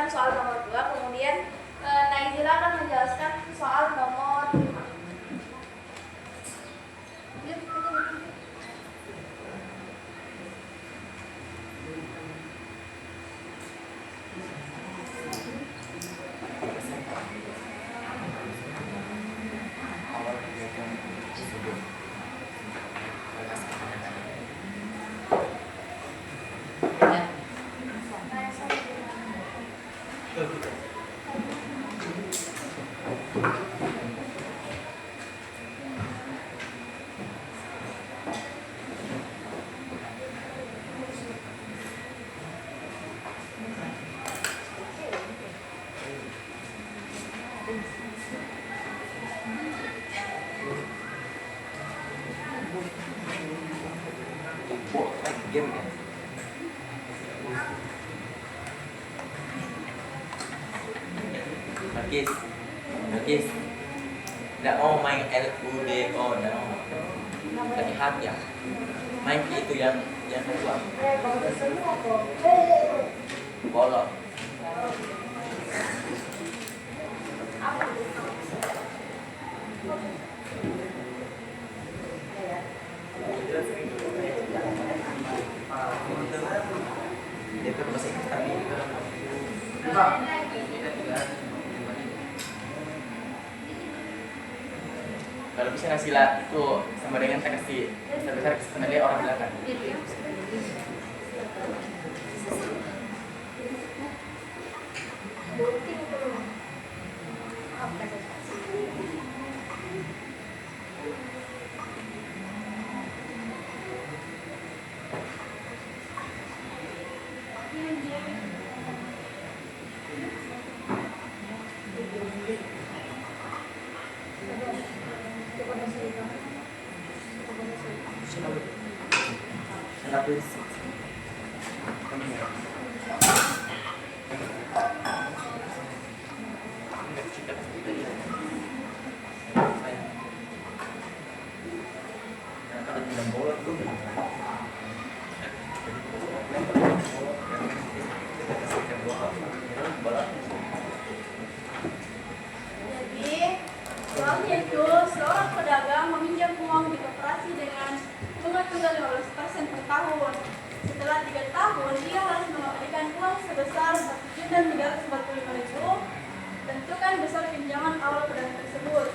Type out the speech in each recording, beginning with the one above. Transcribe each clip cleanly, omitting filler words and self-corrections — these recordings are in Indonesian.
menjelaskan soal nomor 2, kemudian Naizila akan menjelaskan soal nomor 5. Game kan? Nagis. Nggak mau main LUDO, nggak mau. Lagi hati ya. Main itu yang kedua. Bolok. Itu masih kami. Kalau bisa ngasih lah itu sama dengan saya kasih besar sebenarnya orang belakang. Soalnya itu, seorang pedagang meminjam uang di koperasi dengan bunga tunggal 15% per tahun. Setelah 3 tahun, dia harus mengembalikan uang sebesar Rp1.345.000. Tentukan besar pinjaman awal pedagang tersebut.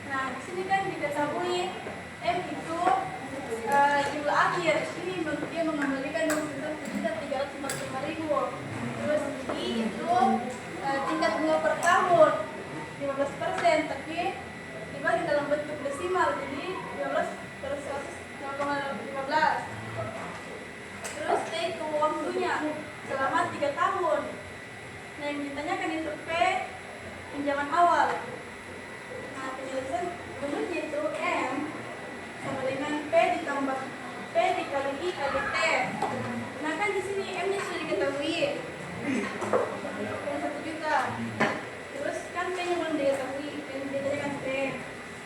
Nah, di sini kan diketahui M itu jumlah akhir. Ini dia mengembalikan uang sebesar Rp1.345.000. Terus I itu tingkat bunga per tahun 15%, tapi dibagi dalam bentuk desimal, jadi 15 per 100,15. Terus T itu waktunya selama 3 tahun. Nah, yang ditanyakan itu P, pinjaman awal. Nah, penjelasan rumusnya itu M sama dengan P ditambah P dikali I kali T. Nah, kan di sini M-nya sudah diketahui, yang 1 juta. Terus kan P-nya belum diketahui, yang ditanyakan P.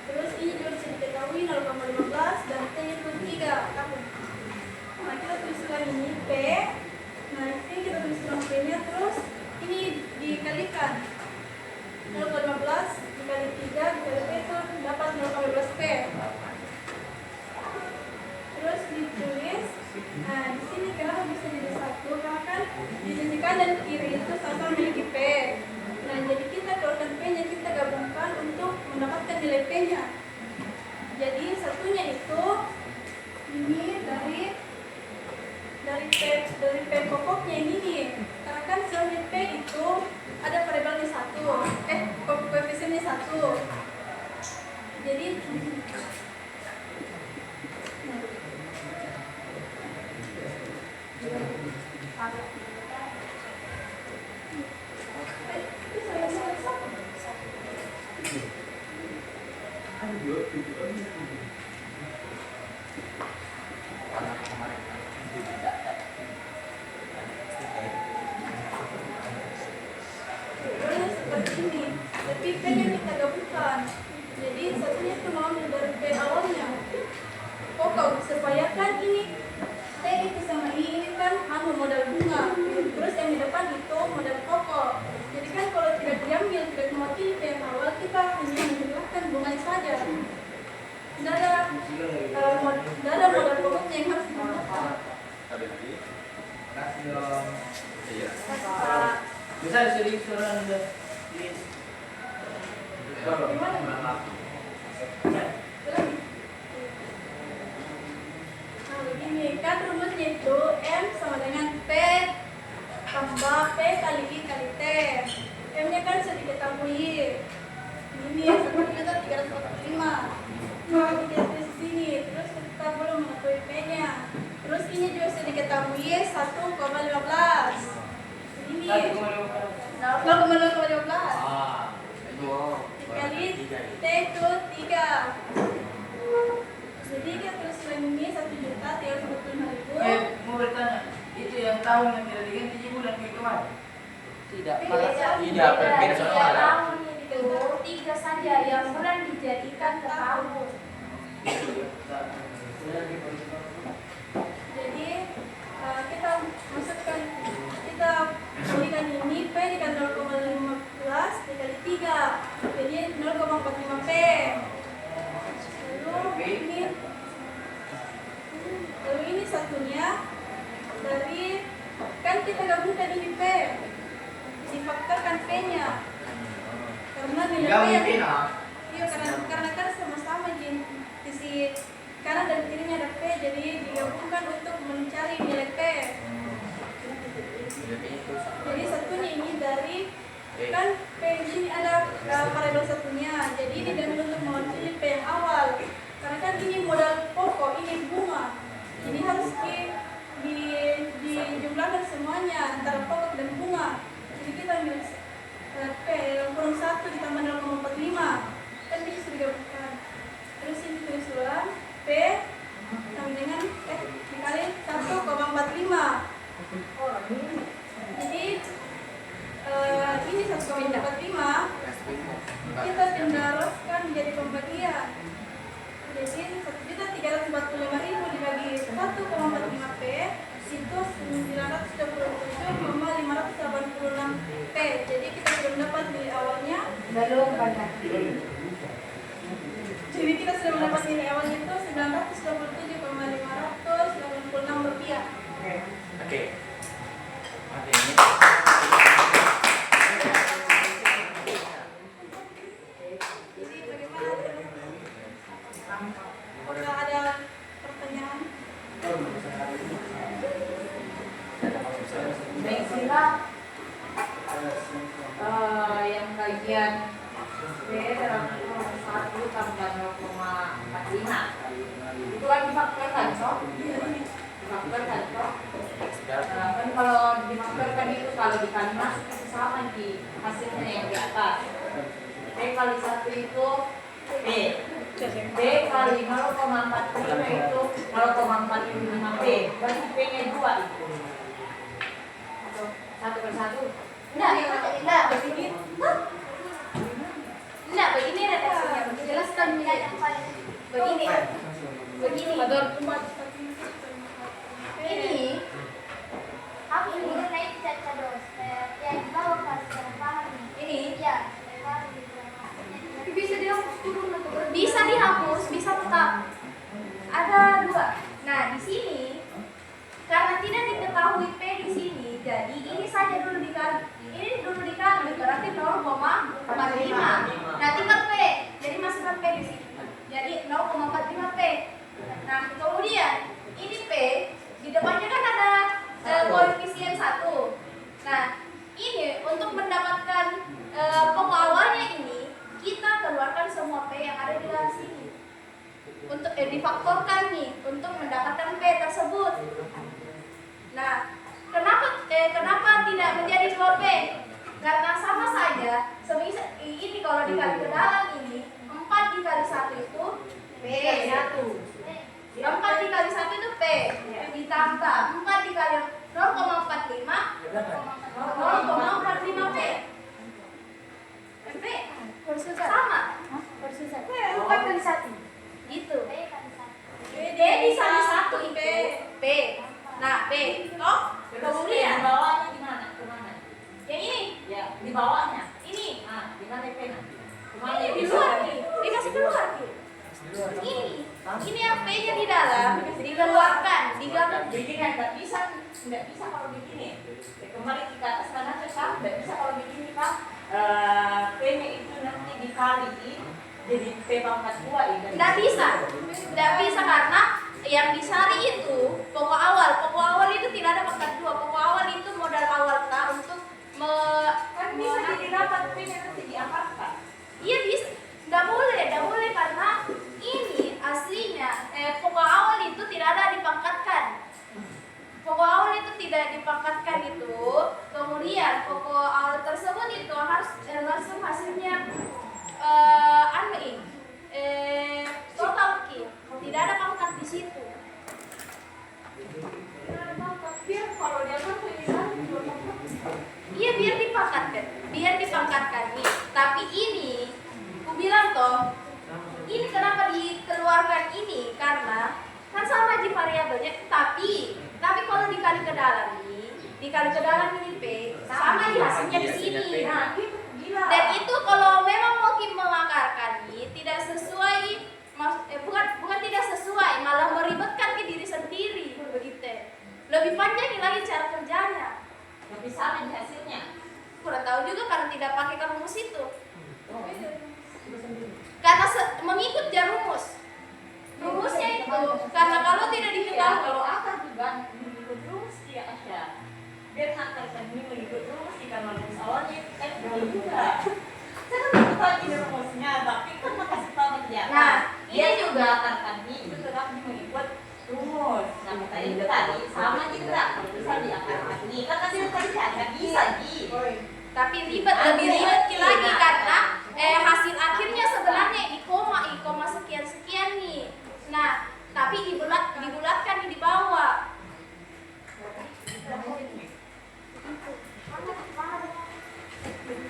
Terus ini juga bisa diketahui 0,15 dan T-nya itu 3 tahun. Nah, kita tulis ulang ini P. Nah, ini kita tulis ulang P-nya, terus ini dikalikan 0,15 dikali 3 dikali P itu dapat 0,15 P. Terus ditulis. Nah, di sini kenapa bisa jadi 1? Karena kan di sisi kanan kiri itu sama-sama memiliki P. Nah, jadi kita keluarkan P-nya, kita gabungkan untuk mendapatkan nilai P-nya. Jadi satunya itu ini dari P pokoknya ini nih. Karena kan selain P itu ada variabelnya 1, koefisiennya 1. Jadi seperti ini, tapi P-nya kita gabungkan. Jadi satunya itu mau dari P awalnya pokok, supaya kan ini T itu sama I ini kan modal bunga, terus yang di depan itu modal pokok. Bisa disering seorang udah di Gimana? Ya. Nah, begini kan rumusnya itu M sama dengan P tambah P kali I kali T. M-nya kan sudah diketahui. Ini ya, 1.345. Jadi kita tulis di sini. Terus kita belum mengetahui P-nya. Terus ini juga sudah diketahui 1,15. Ini 0,015. Dikali T itu 3. Jadi kita tulis ulang ini 1.345.000. Mau bertanya, itu yang tahun yang tidak diganti di bulan ke kemarin? Tidak, Beda. beda soal. Tahun itu 3 saja yang bulan dijadikan ke tahun. Jadi kita masukkan, kita berikan ini P dikali 0,15 dikali 3, jadi 0,45 P. Lalu ini satunya dari, kan kita gabungkan ini P, difaktorkan P-nya karena nilai P yang iya, karena kan sama-sama di sisi kanan dan kirinya ada P, jadi digabungkan untuk mencari nilai P. Jadi satunya ini dari, kan P ini ada variabel satunya, jadi ini diambil untuk mewakili P yang awal. Karena kan ini modal pokok, ini bunga, jadi harus dijumlahkan semuanya antara pokok dan bunga. Jadi kita ambil P kurang 1 ditambah 0,45, kan bisa sudah digabungkan. Terus ini tulis ulang P sama dengan dikali 1,45. Jadi ini 1,45 kita teruskan menjadi pembagian. Jadi 1.345.000 dibagi 1,45 P itu 927,586 P. Jadi kita sudah mendapat nilai awalnya. Belum banyak. Jadi kita sudah mendapat nilai awalnya itu 927,586 rupiah. Oke. Jadi bagaimana? Apakah ada pertanyaan? Baik, sila yang bagian B dalam 1 tambah 0,45 itu kan difaktorkan, toh? Difaktorkan, toh? Kan kalau difaktorkan itu kalau dikali masuk itu sama di hasilnya yang di atas. P kali 1 itu P. B kali 0,45 itu 0,45 P. Berarti P-nya 2 itu. Atau 1 per 1. Enggak, begini. Enggak, begini redaksinya. Jelaskan begini. Begini. Ini Aku ini naik caca dos, yang bawa pas paham ini ya, paham bisa dihapus turun atau bisa dihapus, bisa tetap. Ada 2. Nah, di sini karena tidak diketahui P di sini, jadi ini saja dulu dikali. Ini dulu dikali berarti 0,45. Nah, tinggal P. Jadi masukkan P di sini. Jadi 0,45 P. Nah, kemudian ini P di depannya kan ada koefisien 1. Nah, ini untuk mendapatkan pokok awalnya ini kita keluarkan semua P yang ada di dalam sini. Untuk difaktorkan nih untuk mendapatkan P tersebut. Nah, kenapa tidak menjadi 2P? Karena sama saja, semisal ini kalau dikali ke dalam ini 4 dikali 1 itu P 1. 4 dikali 1 itu P. Ditambah 4 dikali 0,45 0,45 P. P sama. P 4 kali 1. Gitu. Jadi sama 1 P. P. Nah, P. Toh, kemudian bawahnya di mana? Kemana? yang ini. Ya, di bawahnya. Ini. Nah, di mana P-nya? Kemana? Ini di luar nih. Dikasih keluar nih. Ini yang P-nya di dalam dikeluarkan, digabung. Begini nggak bisa kalau begini. Kembali ke atas kanan ke samping, nggak bisa Jadi P pangkat 2 ya. Nggak bisa karena yang disari itu pokok awal itu tidak ada pangkat 2. Pokok awal itu modal awal kita untuk Kan bisa jadi dapat P nanti diapakan? iya bisa, nggak boleh karena ini aslinya pokok awal itu tidak ada dipangkatkan. Pokok awal itu tidak dipangkatkan itu, kemudian pokok awal tersebut itu harus langsung hasilnya total ki, tidak ada pangkat di situ. Biar kalau dia kan tulisan juga pangkat. Iya biar dipangkatkan nih. Tapi ini, aku bilang toh, ini kenapa dikeluarkan ini karena kan sama aja variabelnya, tapi kalau dikali ke dalam ini P sama aja hasilnya di sini. Nah, itu gila. Dan itu kalau memang mau mengakarkan nih tidak sesuai, bukan tidak sesuai, malah meribetkan ke diri sendiri begitu. Lebih panjang lagi cara kerjanya. Tapi sama hasilnya. Kurang tahu juga karena tidak pakai rumus itu. Karena mengikut rumus. Rumusnya itu karena kalau tidak Ya, diketahui kalau akar juga mengikut rumus ya Asya. Biar akar kan ini mengikut rumus karena rumus awalnya kan begitu juga. Saya kan ikut lagi rumusnya, tapi kan makasih tahu kerja. Nah, ini juga akar kan ini itu tetap mengikut rumus. Nah, tadi itu tadi sama juga. Kalau bisa diakarkan ini kan tadi nggak bisa di. tapi lebih ribet lagi karena hasil akhirnya sebenarnya i koma sekian nih. Nah, tapi dibulatkan di bawah.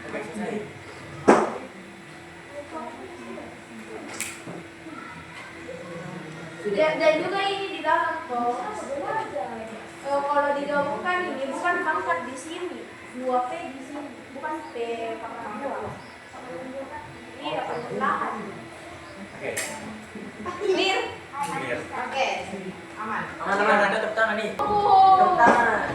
Oke, selesai. Dan juga ini di dalam bawah. Kalau digabungkan ini bukan pangkat di sini, 2P di sini, bukan P pangkat 2. Ini dapat perlahan. Oke. Clear? Clear. Oke, aman. Teman-teman, ada tepuk tangan nih. Oh. Tepuk tangan.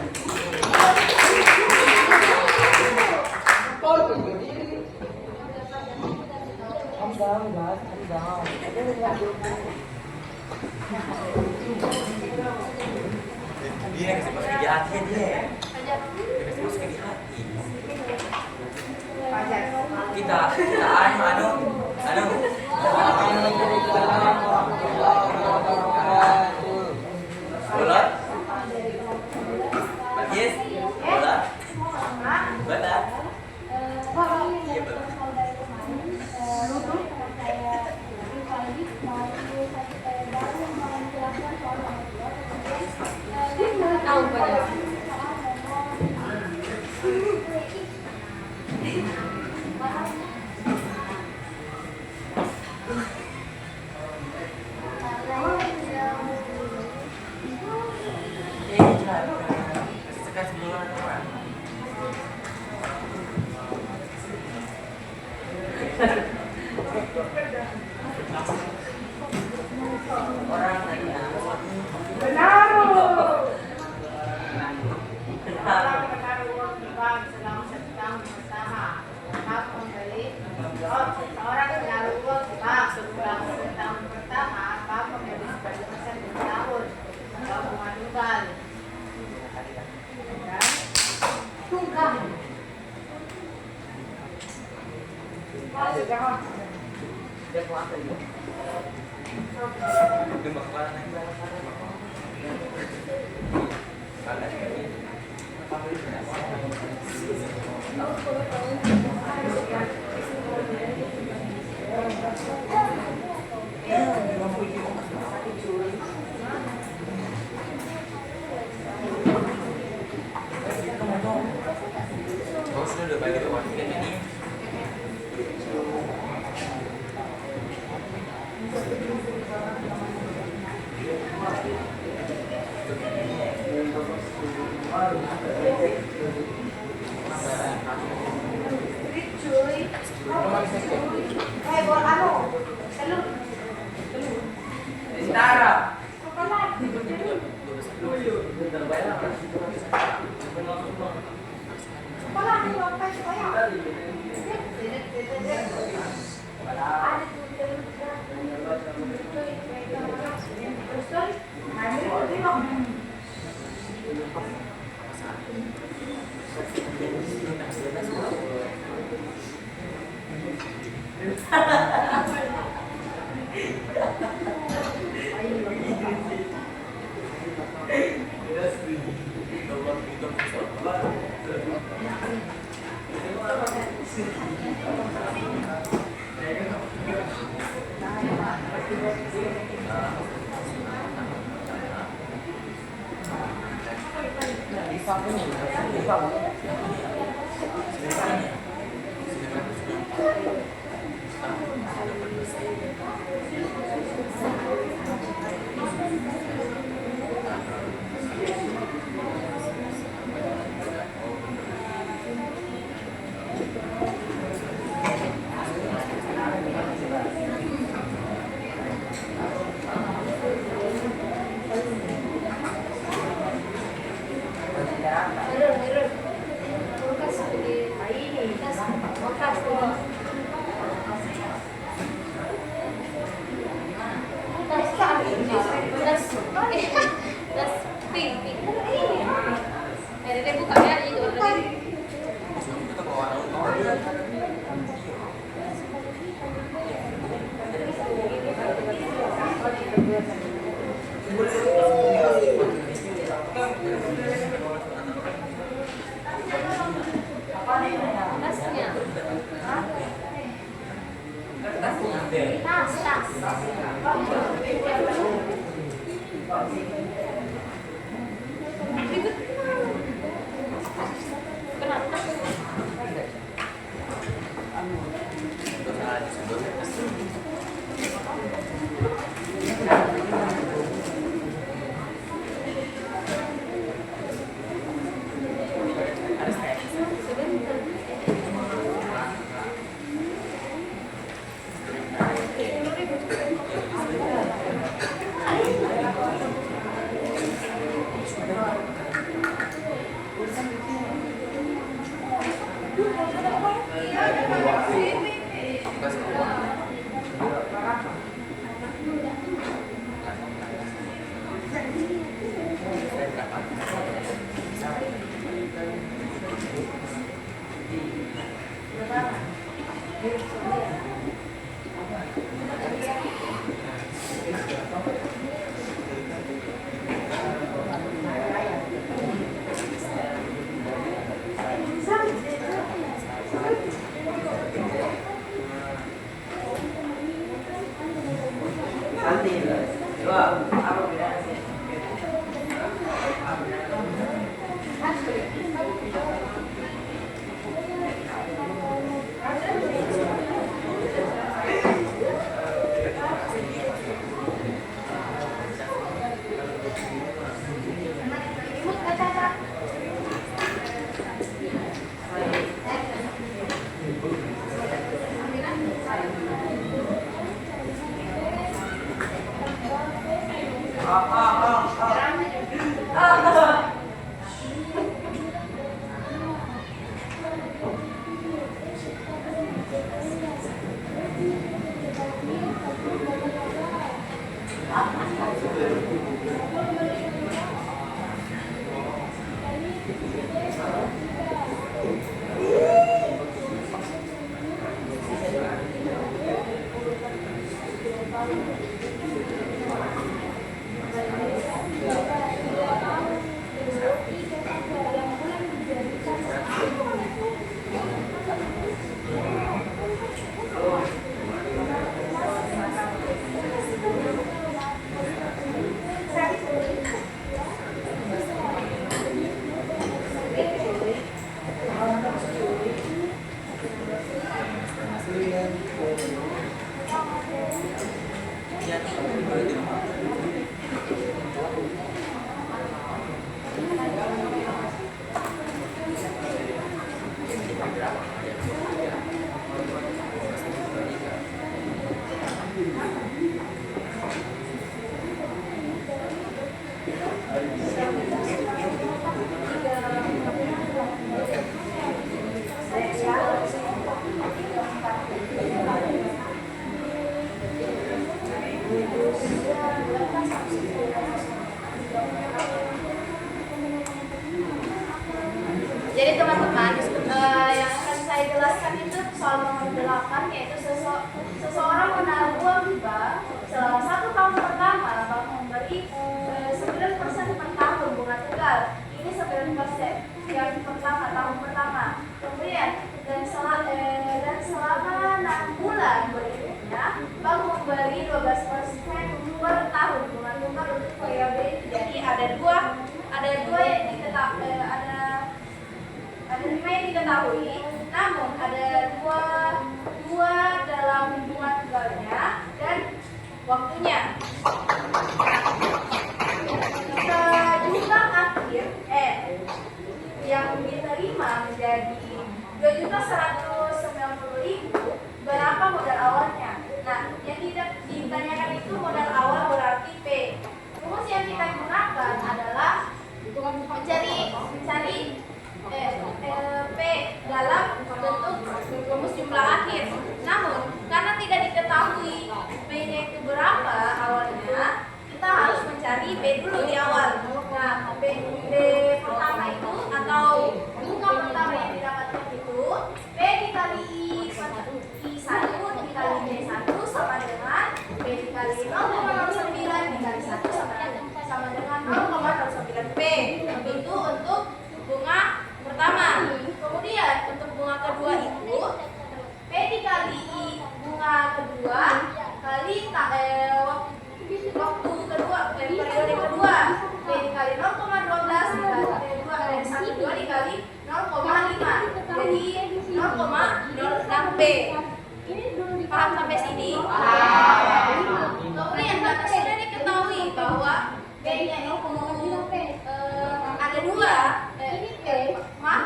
Dia kasih masuk di hati dia. Dia kasih masuk di hati. Kita bola. Bagus. Bola. Bola. Iya betul. Tahu pada. Kasih duluan teman. Orang Salam menaruh uang di bank selama 1 tahun bersama. Hak membeli seseorang menaruh uang di bank selama 1 tahun pertama, hak membeli sebagai persen 2 tahun. Gabungan tunggal. Tunggal. dia puasa juga. Dia bakalan naik oh, sudah udah bagi uang tiket ini. Tara. Ada tuh terus Jadi teman-teman, yang akan saya jelaskan itu soal nomor 8, yaitu seseorang menaruh uang di bank selama 1 tahun pertama, bank memberi 9% per tahun bunga tunggal. Ini 9% yang pertama, tahun pertama. Kemudian dan selama 6 bulan berikutnya, bank memberi 12% per tahun bunga tunggal untuk periode itu. Jadi ada dua yang ada 5 yang diketahui, namun ada dua dalam bunga tunggalnya dan waktunya. Jumlah akhir yang diterima menjadi 2.190.000. Berapa modal awalnya? Nah, yang tidak ditanyakan itu modal awal berarti P. Rumus yang kita gunakan adalah mencari P dalam bentuk rumus jumlah akhir. Namun, karena tidak diketahui P-nya itu berapa awalnya, kita harus mencari B dulu di awal. Nah, B pertama itu atau bunga pertama yang didapatkan itu P dikali I1 dikali B1 sama dengan B dikali 0,09 dikali 1 sama dengan 0,09 P. Itu untuk bunga pertama. Kemudian untuk bunga kedua itu P dikali I bunga kedua kali waktu kedua periode kedua P dikali 0,12 dikali 1,2 dikali 0,5 jadi 0,06 P. Paham sampai sini? Kemudian karena sudah diketahui bahwa B-nya itu ada dua, maaf,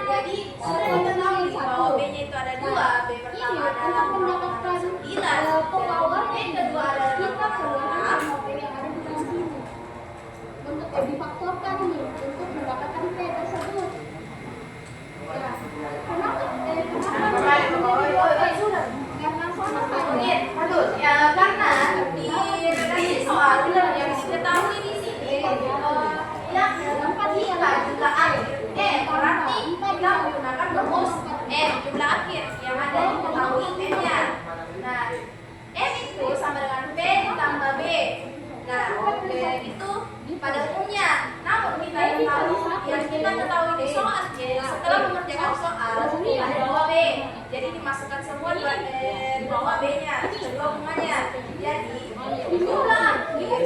jadi sudah diketahui bahwa B-nya itu ada dua, B pertama adalah 9 dan B kedua adalah 0,6. Untuk difaktorkan nih untuk mendapatkan P tersebut. Ya, kenapa karena sama saja. Karena di soal yang diketahui di sini yang jika jumlah akhir berarti kita menggunakan rumus jumlah akhir yang ada diketahui M-nya. Nah, M itu sama dengan P ditambah B. Nah, B itu pada umumnya. Namun kita yang kita ketahui di soal setelah mengerjakan soal ada 2 B. Jadi dimasukkan semua 2 B-nya, kedua bunganya. Jadi jumlah akhir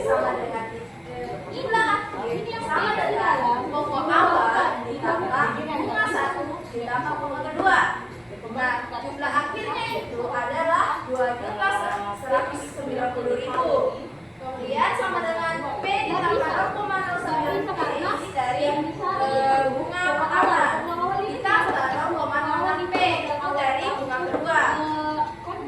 sama dengan pokok awal ditambah bunga 1 ditambah bunga kedua. Nah, jumlah akhirnya itu adalah 2.190.000. Kemudian sama dengan P ditambah 0,09 ini dari bunga pertama ditambah 0,06 P itu dari bunga kedua.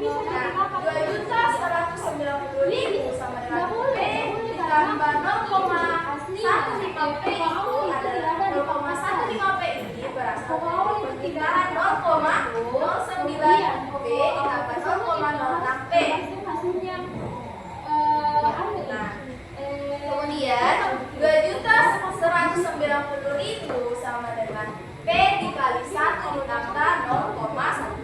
Nah, 2.190.000 sama dengan P ditambah 0,15 P itu adalah 0,15 P ini berasal dari perpindahan 0,09 P ditambah 0,06 P. Kemudian 2.190.000 sama dengan P dikali 1 ditambah 0,15.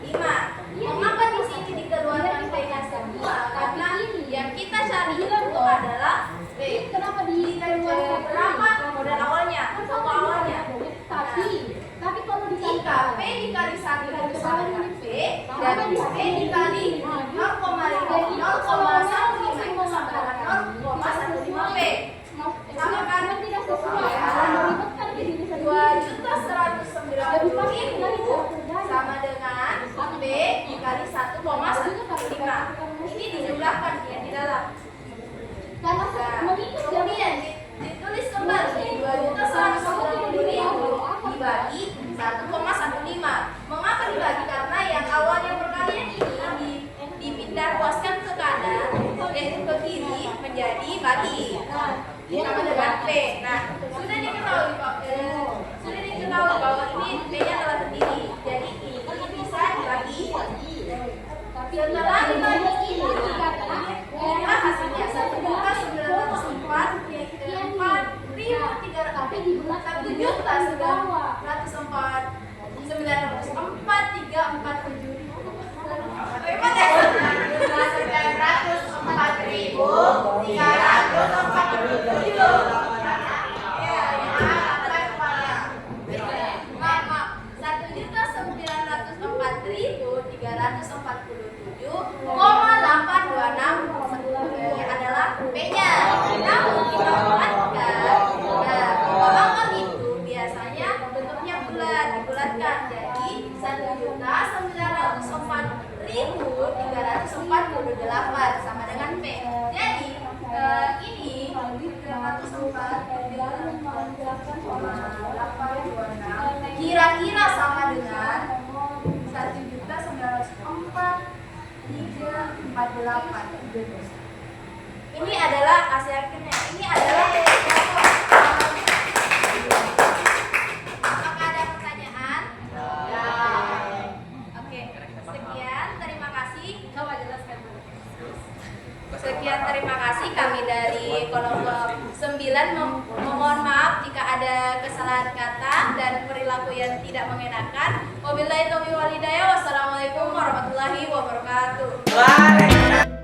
Mengapa di sini dikeluarkan P-nya semua? Karena yang kita cari itu adalah P. Kenapa Berapa modal awalnya? Pokok awalnya. Tapi kalau Jika P dikali 1 itu sama dengan P dan P dikali 0,15 itu sama dengan 0,15 P. Sama kan? 2.190.000 sama dengan P dikali 1,15. Ini dijumlahkan ya di dalam. Kemudian ditulis kembali 2.190.000 dibagi 1,15. Mengapa dibagi? Karena yang awalnya perkalian ini dipindah luaskan ke kanan, ke kiri menjadi bagi. Sama dengan P. Nah, sudah diketahui bahwa ini P-nya adalah sendiri. Jadi ini bisa dibagi. Setelah dibagi inilah hasilnya 1.904.304 adalah P-nya. Namun kita bulatkan. Nah, angka itu biasanya bentuknya bulat, dibulatkan. Jadi 1.904.348 sama dengan P. Jadi ini 304,826 kira-kira sama dengan 1.904.348. Ini adalah hasil akhirnya. Ini adalah apakah ada pertanyaan? Oke, sekian, terima kasih. Coba jelaskan dulu. Sekian, terima kasih. Kami dari kelompok 9 memohon maaf jika ada kesalahan kata dan perilaku yang tidak mengenakan. Wabillahi taufiq wal hidayah. Wassalamualaikum warahmatullahi wabarakatuh. Waalaikumsalam.